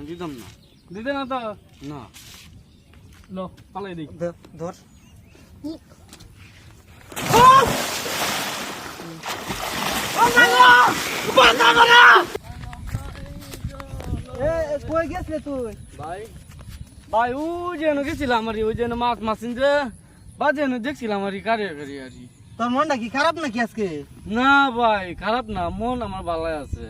দিতাম না। দিতে না তো না লো পালাই দেই ধর কই গেছলে তুই? ভাই ভাই ওই যেন গেছিলাম আর ওই যেন মাছ মাছিন যে বা যেন দেখছিলাম আর কারে কারি আর তোর মনটা কি খারাপ নাকি আজকে? না ভাই খারাপ না, মন আমার ভালো আছে।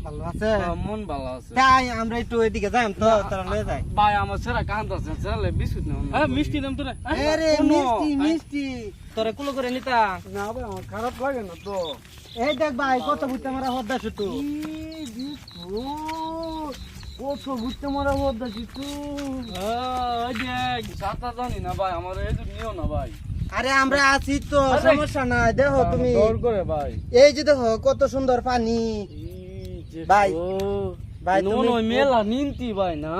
ভালো আছে? মন ভালো আছে। তাই আমরা একটু এদিকে যাই তো তারা লয়ে যাই। ভাই আমার সেরা কান্ত আছে, সেরা বিস্কুট না। হ্যাঁ মিষ্টি দাম তোরে আরে মিষ্টি মিষ্টি তোরে কুলো করে নিতা। না ভাই আমার খারাপ লাগে না তো। এই দেখ ভাই কত বুঝতে মারা হদ্দা শুটু। কত বুঝতে মারা হদ্দা শুটু। ওই দেখ সাতা জানি না ভাই, আমার এই নিও না ভাই। আরে আমরা আছি তো, সমস্যা নাই। দেখো তুমি দৌড় করে ভাই, এই যে দেখো কত সুন্দর পানি ভাই। ভাই তুমি ওই মেলা নিনতি ভাই না।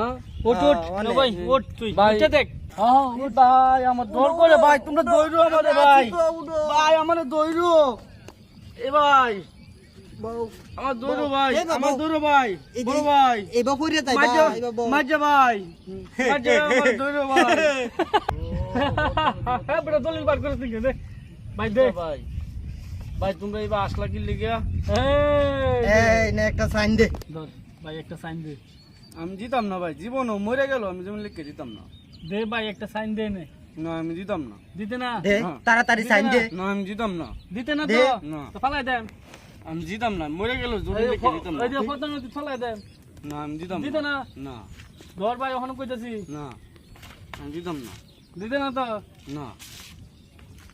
ওট ওট না ভাই ওট তুই উঠে দেখ। হ্যাঁ ভাই আমার দৌড় করে ভাই, তোমরা দৌড়ো আমারে ভাই। ভাই আমারে দৌড়ো এ ভাই, আমার দৌড়ো ভাই, আমার দৌড়ো ভাই, বড় ভাই এই বপুরে তাই ভাই মাঝে ভাই, মাঝে আমার দৌড়ো ভাই। হ্যাঁ বড় দলিল বার করে দিকে দে ভাই দে ভাই ভাই তোমরা এবার আসলা কি লিগা? এই নে একটা সাইন দে। ধর ভাই একটা সাইন দে। আমি জিতাম না ভাই, জীবনও মরে গেল আমি যেমন লিখে দিতাম না। দে ভাই একটা সাইন দে নে। না আমি দিতাম না। দিতে না দে তাড়াতাড়ি সাইন দে। না আমি জিতাম না। দিতে না দে। তো না তো ফালাই দেন। আমি জিতাম না, মরে গেল জোরে লিখে দিতাম না। এই যে ফটো নতি ফালাই দেন। না আমি দিতাম দিতে না না। ধর ভাই ওখানে কইতাছি না আমি দিতাম না। দিতে না তো না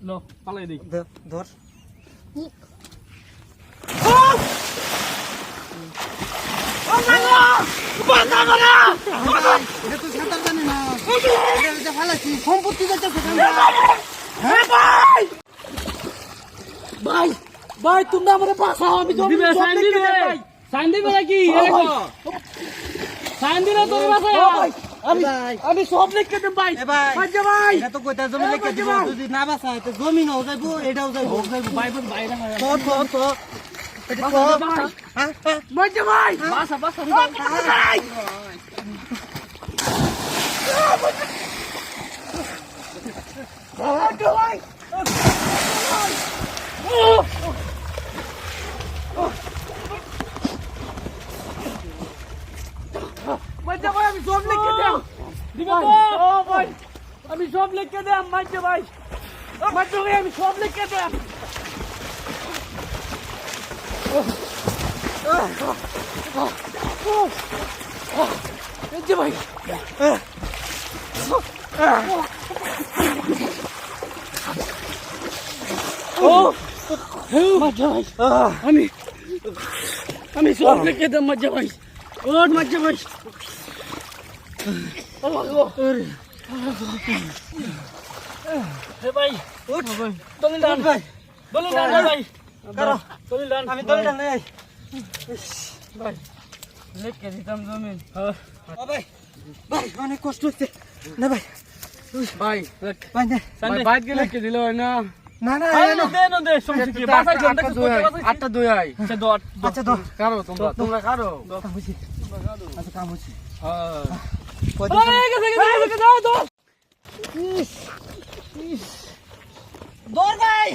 লো ফালাই দেই ধর এটা তো সাঁতার জানি না। এটা ফালাচ্ছি সম্পত্তি যাইতেছে ভাই ভাই তোমরা আমারে বাঁচাও, আমি দিবে সাইন দিবে সাইন দিবে নাকি এরকম সাইন দিলে তোর বাসায় আমি সব লিখে দেব ভাই। ভাই ভাই এটা তো কইতা জমি লেখা দিব, যদি না বাসায় তো জমি নাও যাইবো, এটাও যাইবো। ভাই ভাই তো তো তো এটা তো হ্যাঁ মজা ভাই বাসা বাসা ভাই ভাই মজা ভাই আমি সব লিখে দেব। দিবে তো ও ভাই আমি সব লিখে দেব মজা ভাই, মজা ভাই আমি সব লিখে দেব। মজা ভাই ও মজা ভাই আমি সব লিখে দেব মজা ভাই। ওঠ মজা ভাই। হে ভাই উঠ দলিল দান ভাই দলিল দান ভাই করো দলিল দান আমি দলটা নেই। ভাই লিখে দিতাম জমিন। ও ভাই ভাই অনেক কষ্ট হচ্ছে না ভাই। ভাই ভাই না সানডে বাইক গেলে লিখে দিল হয় না। না না আরে দে ন দে সমস্যা কি বাসায় জন দেখছ কত বাসায় আটটা দুই আই আচ্ছা দট আচ্ছা তো কারো তোমরা তোমরা কারো বুঝি আচ্ছা কাম হচ্ছে হ্যাঁ আরে গেছে গেছে দাও দাও দৌড় ভাই।